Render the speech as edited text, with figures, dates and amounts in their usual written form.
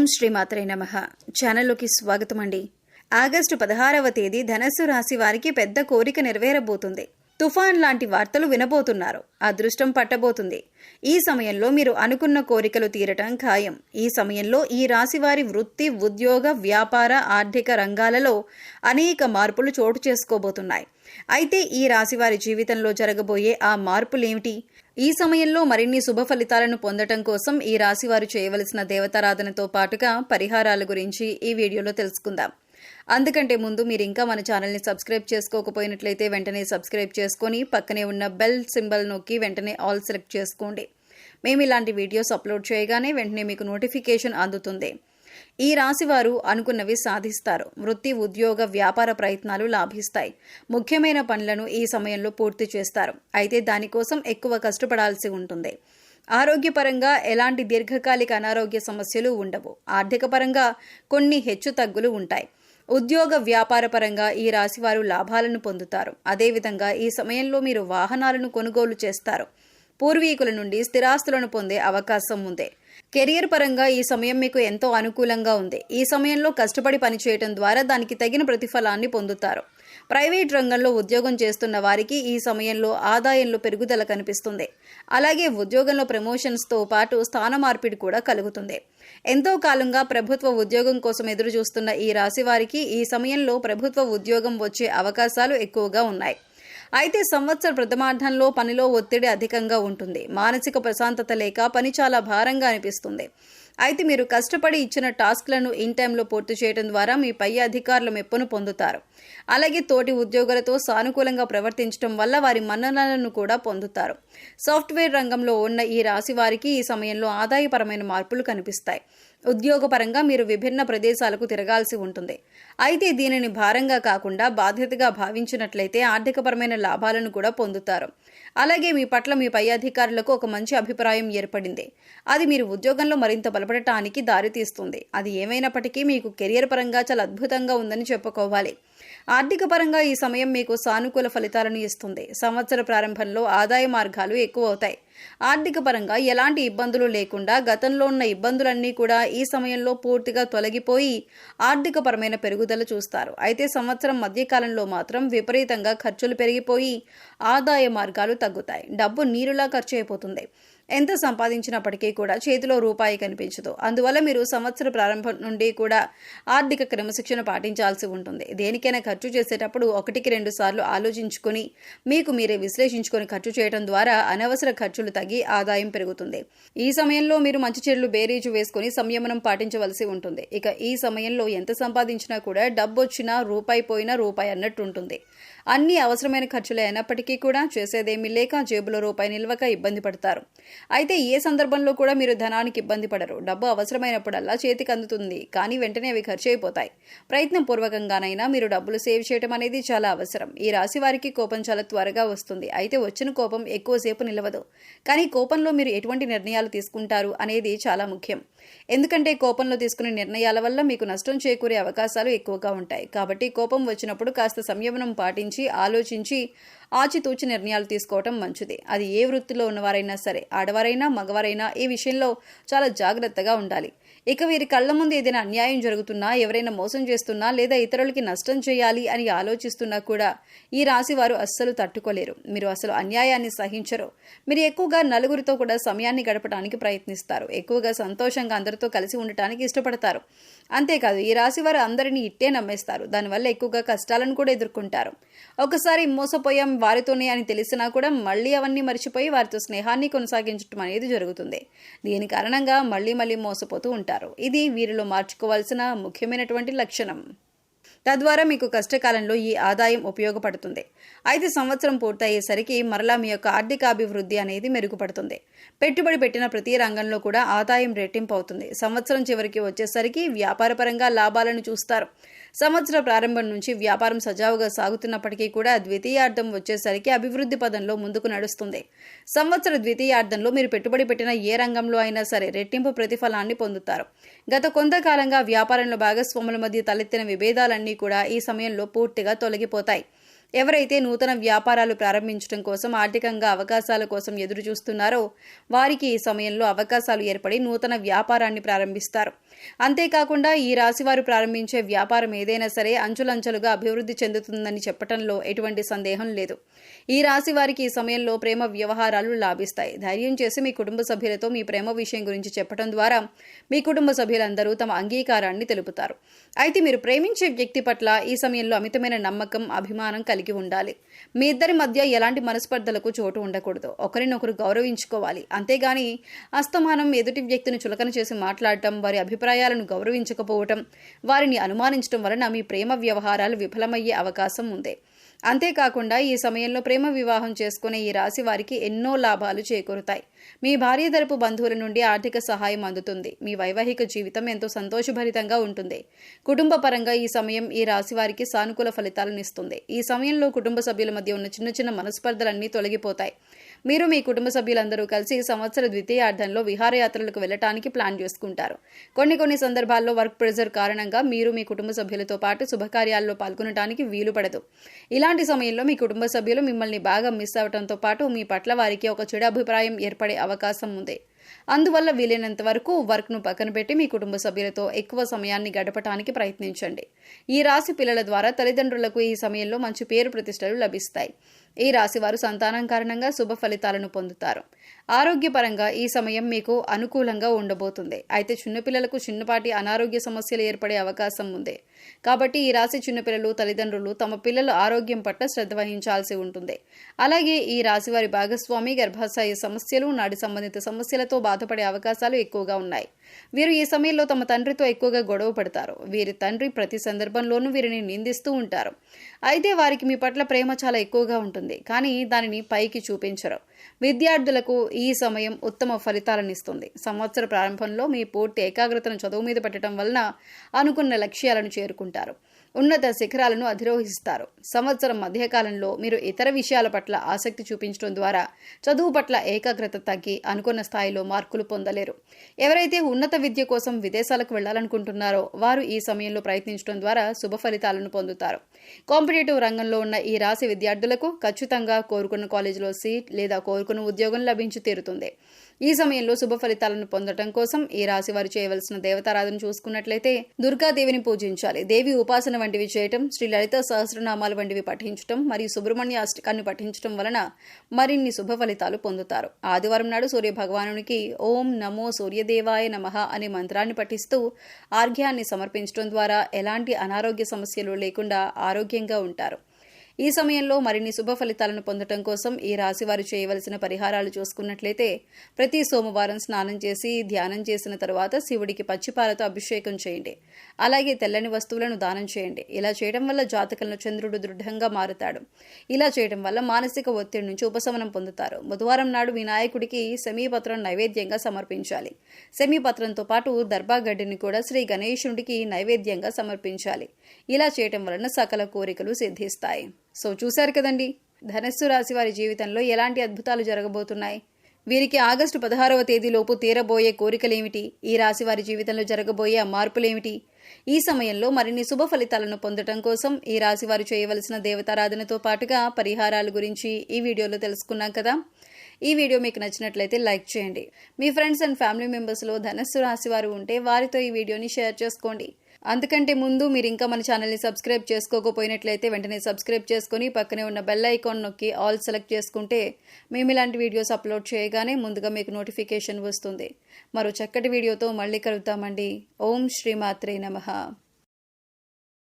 ఓం శ్రీమాత్రే నమః. ఛానల్లోకి స్వాగతం అండి. ఆగస్టు 16వ తేదీ ధనస్సు రాశి వారికి పెద్ద కోరిక నెరవేరబోతుంది. తుఫాన్ లాంటి వార్తలు వినబోతున్నారు. అదృష్టం పట్టబోతుంది. ఈ సమయంలో మీరు అనుకున్న కోరికలు తీరటం ఖాయం. ఈ సమయంలో ఈ రాశి వారి వృత్తి, ఉద్యోగ, వ్యాపార, ఆర్థిక రంగాలలో అనేక మార్పులు చోటు చేసుకోబోతున్నాయి. అయితే ఈ రాశి వారి జీవితంలో జరగబోయే ఆ మార్పులేమిటి? ఈ సమయంలో మరిన్ని శుభ ఫలితాలను పొందటం కోసం ఈ రాశి వారు చేయవలసిన దేవతారాధనతో పాటుగా పరిహారాల గురించి ఈ వీడియోలో తెలుసుకుందాం. అందుకంటే ముందు మీరు ఇంకా మన ఛానల్ని సబ్స్క్రైబ్ చేసుకోకపోయినట్లయితే వెంటనే సబ్స్క్రైబ్ చేసుకొని పక్కనే ఉన్న బెల్ సింబల్ నొక్కి వెంటనే ఆల్ సెలెక్ట్ చేసుకోండి. మేము ఇలాంటి వీడియోస్ అప్లోడ్ చేయగానే వెంటనే మీకు నోటిఫికేషన్ అందుతుంది. ఈ రాశివారు అనుకున్నవి సాధిస్తారు. వృత్తి, ఉద్యోగ, వ్యాపార ప్రయత్నాలు లాభిస్తాయి. ముఖ్యమైన పనులను ఈ సమయంలో పూర్తి చేస్తారు. అయితే దానికోసం ఎక్కువ కష్టపడాల్సి ఉంటుంది. ఆరోగ్యపరంగా ఎలాంటి దీర్ఘకాలిక అనారోగ్య సమస్యలు ఉండవు. ఆర్థిక పరంగా కొన్ని హెచ్చు తగ్గులు ఉంటాయి. ఉద్యోగ, వ్యాపార పరంగా ఈ రాశివారు లాభాలను పొందుతారు. అదేవిధంగా ఈ సమయంలో మీరు వాహనాలను కొనుగోలు చేస్తారు. పూర్వీకుల నుండి స్థిరాస్తులను పొందే అవకాశం ఉంది. కెరియర్ పరంగా ఈ సమయం మీకు ఎంతో అనుకూలంగా ఉంది. ఈ సమయంలో కష్టపడి పనిచేయటం ద్వారా దానికి తగిన ప్రతిఫలాన్ని పొందుతారు. ప్రైవేట్ రంగంలో ఉద్యోగం చేస్తున్న వారికి ఈ సమయంలో ఆదాయంలో పెరుగుదల కనిపిస్తుంది. అలాగే ఉద్యోగంలో ప్రమోషన్స్తో పాటు స్థాన మార్పిడి కూడా కలుగుతుంది. ఎంతో కాలంగా ప్రభుత్వ ఉద్యోగం కోసం ఎదురు చూస్తున్న ఈ రాశి వారికి ఈ సమయంలో ప్రభుత్వ ఉద్యోగం వచ్చే అవకాశాలు ఎక్కువగా ఉన్నాయి. అయితే సంవత్సర ప్రథమార్థంలో పనిలో ఒత్తిడి అధికంగా ఉంటుంది. మానసిక ప్రశాంతత లేక పని చాలా భారంగా అనిపిస్తుంది. అయితే మీరు కష్టపడి ఇచ్చిన టాస్క్లను ఇన్ టైంలో పూర్తి చేయడం ద్వారా మీ పై అధికారుల మెప్పును పొందుతారు. అలాగే తోటి ఉద్యోగులతో సానుకూలంగా ప్రవర్తించడం వల్ల వారి మన్ననలను కూడా పొందుతారు. సాఫ్ట్వేర్ రంగంలో ఉన్న ఈ రాశి వారికి ఈ సమయంలో ఆదాయపరమైన మార్పులు కనిపిస్తాయి. ఉద్యోగపరంగా మీరు విభిన్న ప్రదేశాలకు తిరగాల్సి ఉంటుంది. అయితే దీనిని భారంగా కాకుండా బాధ్యతగా భావించినట్లయితే ఆర్థికపరమైన లాభాలను కూడా పొందుతారు. అలాగే మీ పట్ల మీ పై అధికారులకు ఒక మంచి అభిప్రాయం ఏర్పడింది. అది మీరు ఉద్యోగంలో మరింత బలపడటానికి దారితీస్తుంది. అది ఏమైనప్పటికీ మీకు కెరియర్ పరంగా చాలా అద్భుతంగా ఉందని చెప్పుకోవాలి. ఆర్థిక పరంగా ఈ సమయం మీకు సానుకూల ఫలితాలను ఇస్తుంది. సంవత్సర ప్రారంభంలో ఆదాయ మార్గాలు ఎక్కువ అవుతాయి. ఆర్థిక పరంగా ఎలాంటి ఇబ్బందులు లేకుండా గతంలో ఉన్న ఇబ్బందులన్నీ కూడా ఈ సమయంలో పూర్తిగా తొలగిపోయి ఆర్థికపరమైన పెరుగుదల చూస్తారు. అయితే సంవత్సరం మధ్యకాలంలో మాత్రం విపరీతంగా ఖర్చులు పెరిగిపోయి ఆదాయ మార్గాలు తగ్గుతాయి. డబ్బు నీరులా ఖర్చు అయిపోతుంది. ఎంత సంపాదించినప్పటికీ కూడా చేతిలో రూపాయి కనిపించదు. అందువల్ల మీరు సంవత్సర ప్రారంభం నుండి కూడా ఆర్థిక క్రమశిక్షణ పాటించాల్సి ఉంటుంది. దేనికైనా ఖర్చు చేసేటప్పుడు 1-2 సార్లు ఆలోచించుకొని మీకు మీరే విశ్లేషించుకొని ఖర్చు చేయడం ద్వారా అనవసర ఖర్చులు తగ్గి ఆదాయం పెరుగుతుంది. ఈ సమయంలో మీరు మంచి చెడులు బేరీజు వేసుకొని సంయమనం పాటించవలసి ఉంటుంది. ఇక ఈ సమయంలో ఎంత సంపాదించినా కూడా డబ్బు వచ్చినా రూపాయి పోయినా రూపాయి అన్నట్టు ఉంటుంది. అన్ని అవసరమైన ఖర్చులే అయినప్పటికీ కూడా చేసేదేమీ లేక జేబులో రూపాయి నిల్వక ఇబ్బంది పడతారు. అయితే ఏ సందర్భంలో కూడా మీరు ధనానికి ఇబ్బంది పడరు. డబ్బు అవసరమైనప్పుడల్లా చేతికి అందుతుంది. కానీ వెంటనే అవి ఖర్చు అయిపోతాయి. ప్రయత్నం పూర్వకంగానైనా మీరు డబ్బులు సేవ్ చేయడం అనేది చాలా అవసరం. ఈ రాశి వారికి కోపం చాలా త్వరగా వస్తుంది. అయితే వచ్చిన కోపం ఎక్కువసేపు నిలవదు. కానీ కోపంలో మీరు ఎటువంటి నిర్ణయాలు తీసుకుంటారు అనేది చాలా ముఖ్యం. ఎందుకంటే కోపంలో తీసుకునే నిర్ణయాల వల్ల మీకు నష్టం చేకూరే అవకాశాలు ఎక్కువగా ఉంటాయి. కాబట్టి కోపం వచ్చినప్పుడు కాస్త సంయమనం పాటించి ఆలోచించి ఆచితూచి నిర్ణయాలు తీసుకోవటం మంచిది. అది ఏ వృత్తిలో ఉన్నవారైనా సరే, ఆడవారైనా మగవారైనా ఈ విషయంలో చాలా జాగ్రత్తగా ఉండాలి. ఇక వీరి కళ్ల ముందు ఏదైనా అన్యాయం జరుగుతున్నా, ఎవరైనా మోసం చేస్తున్నా లేదా ఇతరులకి నష్టం చేయాలి అని ఆలోచిస్తున్నా కూడా ఈ రాశి వారు అస్సలు తట్టుకోలేరు. మీరు అసలు అన్యాయాన్ని సహించరు. మీరు ఎక్కువగా నలుగురితో కూడా సమయాన్ని గడపడానికి ప్రయత్నిస్తారు. ఎక్కువగా సంతోషంగా అందరితో కలిసి ఉండటానికి ఇష్టపడతారు. అంతేకాదు ఈ రాశి వారు అందరినీ ఇట్టే నమ్మేస్తారు. దానివల్ల ఎక్కువగా కష్టాలను కూడా ఎదుర్కొంటారు. ఒకసారి మోసపోయాం వారితోనే అని తెలిసినా కూడా మళ్ళీ అవన్నీ మర్చిపోయి వారితో స్నేహాన్ని కొనసాగించడం అనేది జరుగుతుంది. దీని కారణంగా మళ్ళీ మోసపోతూ ఉంటారు. ఇది వీరిలో మార్చుకోవాల్సిన ముఖ్యమైనటువంటి లక్షణం. తద్వారా మీకు కష్టకాలంలో ఈ ఆదాయం ఉపయోగపడుతుంది. అయితే సంవత్సరం పూర్తయ్యేసరికి మరలా మీ యొక్క ఆర్థికాభివృద్ధి అనేది మెరుగుపడుతుంది. పెట్టుబడి పెట్టిన ప్రతి రంగంలో కూడా ఆదాయం రెట్టింపు అవుతుంది. సంవత్సరం చివరికి వచ్చేసరికి వ్యాపారపరంగా లాభాలను చూస్తారు. సంవత్సర ప్రారంభం నుంచి వ్యాపారం సజావుగా సాగుతున్నప్పటికీ కూడా ద్వితీయార్థం వచ్చేసరికి అభివృద్ధి పదంలో ముందుకు నడుస్తుంది. సంవత్సర ద్వితీయార్థంలో మీరు పెట్టుబడి పెట్టిన ఏ రంగంలో అయినా సరే రెట్టింపు ప్రతిఫలాన్ని పొందుతారు. గత కొంతకాలంగా వ్యాపారంలో భాగస్వాముల మధ్య తలెత్తిన విభేదాలన్నీ కూడా ఈ సమయంలో పూర్తిగా తొలగిపోతాయి. ఎవరైతే నూతన వ్యాపారాలు ప్రారంభించడం కోసం ఆర్థికంగా అవకాశాల కోసం ఎదురు చూస్తున్నారో వారికి ఈ సమయంలో అవకాశాలు ఏర్పడి నూతన వ్యాపారాన్ని ప్రారంభిస్తారు. అంతేకాకుండా ఈ రాశివారు ప్రారంభించే వ్యాపారం ఏదైనా సరే అంచులంచెలుగా అభివృద్ధి చెందుతుందని చెప్పటంలో ఎటువంటి సందేహం లేదు. ఈ రాశి వారికి ఈ సమయంలో ప్రేమ వ్యవహారాలు లాభిస్తాయి. ధైర్యం చేసి మీ కుటుంబ సభ్యులతో మీ ప్రేమ విషయం గురించి చెప్పడం ద్వారా మీ కుటుంబ సభ్యులందరూ తమ అంగీకారాన్ని తెలుపుతారు. అయితే మీరు ప్రేమించే వ్యక్తి పట్ల ఈ సమయంలో అమితమైన నమ్మకం, అభిమానం కలిగి ఉండాలి. మీ ఇద్దరి మధ్య ఎలాంటి మనస్పర్ధలకు చోటు ఉండకూడదు. ఒకరినొకరు గౌరవించుకోవాలి. అంతేగాని అస్తమానం ఎదుటి వ్యక్తిని చులకన చేసి మాట్లాడటం, వారి అభిప్రాయాలను గౌరవించకపోవటం, వారిని అనుమానించడం వలన మీ ప్రేమ వ్యవహారాలు విఫలమయ్యే అవకాశం ఉంది. అంతేకాకుండా ఈ సమయంలో ప్రేమ వివాహం చేసుకునే ఈ రాశి వారికి ఎన్నో లాభాలు చేకూరుతాయి. మీ భార్య తరపు బంధువుల నుండి ఆర్థిక సహాయం అందుతుంది. మీ వైవాహిక జీవితం ఎంతో సంతోషభరితంగా ఉంటుంది. కుటుంబ పరంగా ఈ సమయం ఈ రాశి వారికి సానుకూల ఫలితాలను ఇస్తుంది. ఈ సమయంలో కుటుంబ సభ్యుల మధ్య ఉన్న చిన్న చిన్న మనస్పర్ధలన్నీ తొలగిపోతాయి. మీరు మీ కుటుంబ సభ్యులందరూ కలిసి సంవత్సర ద్వితీయార్థంలో విహారయాత్రలకు వెళ్లడానికి ప్లాన్ చేసుకుంటారు. కొన్ని సందర్భాల్లో వర్క్ ప్రెజర్ కారణంగా మీరు మీ కుటుంబ సభ్యులతో పాటు శుభకార్యాల్లో పాల్గొనడానికి వీలు పడదు. ఇలాంటి సమయంలో మీ కుటుంబ సభ్యులు మిమ్మల్ని బాగా మిస్ అవడంతో పాటు మీ పట్ల వారికి ఒక చెడు అభిప్రాయం ఏర్పడే అవకాశం ఉంది. అందువల్ల వీలైనంత వరకు వర్క్ను పక్కన పెట్టి మీ కుటుంబ సభ్యులతో ఎక్కువ సమయాన్ని గడపడానికి ప్రయత్నించండి. ఈ రాశి పిల్లల ద్వారా తల్లిదండ్రులకు ఈ సమయంలో మంచి పేరు ప్రతిష్టలు లభిస్తాయి. ఈ రాశి వారు సంతానం కారణంగా శుభ ఫలితాలను పొందుతారు. ఆరోగ్యపరంగా ఈ సమయం మీకు అనుకూలంగా ఉండబోతుంది. అయితే చిన్నపిల్లలకు చిన్నపాటి అనారోగ్య సమస్యలు ఏర్పడే అవకాశం ఉంది. కాబట్టి ఈ రాశి చిన్నపిల్లలు తల్లిదండ్రులు తమ పిల్లల ఆరోగ్యం పట్ల శ్రద్ధ వహించాల్సి ఉంటుంది. అలాగే ఈ రాశి వారి భాగస్వామి గర్భాశయ సమస్యలు, నాడి సంబంధిత సమస్యలతో బాధపడే అవకాశాలు ఎక్కువగా ఉన్నాయి. వీరు ఈ సమయంలో తమ తండ్రితో ఎక్కువగా గొడవ పడతారు. వీరి తండ్రి ప్రతి సందర్భంలోనూ వీరిని నిందిస్తూ ఉంటారు. అయితే వారికి మీ పట్ల ప్రేమ చాలా ఎక్కువగా ఉంటుంది, కానీ దానిని పైకి చూపించరు. విద్యార్థులకు ఈ సమయం ఉత్తమ ఫలితాలను ఇస్తుంది. సంవత్సర ప్రారంభంలో మీ పూర్తి ఏకాగ్రతను చదువు మీద పెట్టడం వలన అనుకున్న లక్ష్యాలను చేరుకుంటారు. ఉన్నత శిఖరాలను అధిరోహిస్తారు. సంవత్సరం మధ్యకాలంలో మీరు ఇతర విషయాల పట్ల ఆసక్తి చూపించడం ద్వారా చదువు పట్ల ఏకాగ్రత తగ్గి అనుకున్న స్థాయిలో మార్కులు పొందలేరు. ఎవరైతే ఉన్నత విద్య కోసం విదేశాలకు వెళ్లాలనుకుంటున్నారో వారు ఈ సమయంలో ప్రయత్నించడం ద్వారా శుభ ఫలితాలను పొందుతారు. కాంపిటేటివ్ రంగంలో ఉన్న ఈ రాశి విద్యార్థులకు ఖచ్చితంగా కోరుకున్న కాలేజీలో సీట్ లేదా కోరుకున్న ఉద్యోగం లభించి తీరుతుంది. ఈ సమయంలో శుభ ఫలితాలను పొందడం కోసం ఈ రాశి వారు చేయవలసిన దేవతారాధన చూసుకున్నట్లయితే దుర్గాదేవిని పూజించాలి. దేవి ఉపాసన వంటివి చేయటం, శ్రీ లలిత సహస్రనామాలు వంటివి పఠించటం మరియు సుబ్రహ్మణ్య అష్టకాన్ని పఠించడం వలన మరిన్ని శుభ ఫలితాలు పొందుతారు. ఆదివారం నాడు సూర్య భగవానునికి ఓం నమో సూర్యదేవాయ నమః అనే మంత్రాన్ని పఠిస్తూ ఆర్ఘ్యాన్ని సమర్పించడం ద్వారా ఎలాంటి అనారోగ్య సమస్యలు లేకుండా ఆరోగ్యంగా ఉంటారు. ఈ సమయంలో మరిన్ని శుభ ఫలితాలను పొందడం కోసం ఈ రాశి వారు చేయవలసిన పరిహారాలు చూసుకున్నట్లయితే ప్రతి సోమవారం స్నానం చేసి ధ్యానం చేసిన తరువాత శివుడికి పచ్చిపాలతో అభిషేకం చేయండి. అలాగే తెల్లని వస్తువులను దానం చేయండి. ఇలా చేయడం వల్ల జాతకంలో చంద్రుడు దృఢంగా మారుతాడు. ఇలా చేయడం వల్ల మానసిక ఒత్తిడి నుంచి ఉపశమనం పొందుతారు. బుధవారం నాడు వినాయకుడికి సెమీపత్రం నైవేద్యంగా సమర్పించాలి. సెమీపత్రంతో పాటు దర్భాగడ్డిని కూడా శ్రీ గణేశుడికి నైవేద్యంగా సమర్పించాలి. ఇలా చేయడం వలన సకల కోరికలు సిద్ధిస్తాయి. సో చూశారు కదండి, ధనస్సు రాశి వారి జీవితంలో ఎలాంటి అద్భుతాలు జరగబోతున్నాయి. వీరికి ఆగస్టు 16వ తేదీలోపు తీరబోయే కోరికలేమిటి, ఈ రాశి వారి జీవితంలో జరగబోయే మార్పులేమిటి, ఈ సమయంలో మరిన్ని శుభ ఫలితాలను పొందడం కోసం ఈ రాశి వారు చేయవలసిన దేవతారాధనతో పాటుగా పరిహారాల గురించి ఈ వీడియోలో తెలుసుకున్నాం కదా. ఈ వీడియో మీకు నచ్చినట్లయితే లైక్ చేయండి. మీ ఫ్రెండ్స్ అండ్ ఫ్యామిలీ మెంబర్స్లో ధనస్సు రాశి వారు ఉంటే వారితో ఈ వీడియోని షేర్ చేసుకోండి. అందుకంటే ముందు మీరు ఇంకా మన ఛానల్ని సబ్స్క్రైబ్ చేసుకోకపోయినట్లయితే వెంటనే సబ్స్క్రైబ్ చేసుకొని పక్కనే ఉన్న బెల్ ఐకాన్ నొక్కి ఆల్ సెలెక్ట్ చేసుకుంటే మేము ఇలాంటి వీడియోస్ అప్లోడ్ చేయగానే ముందుగా మీకు నోటిఫికేషన్ వస్తుంది. మరో చక్కటి వీడియోతో మళ్ళీ కలుద్దామండి. ఓం శ్రీమాత్రే నమః.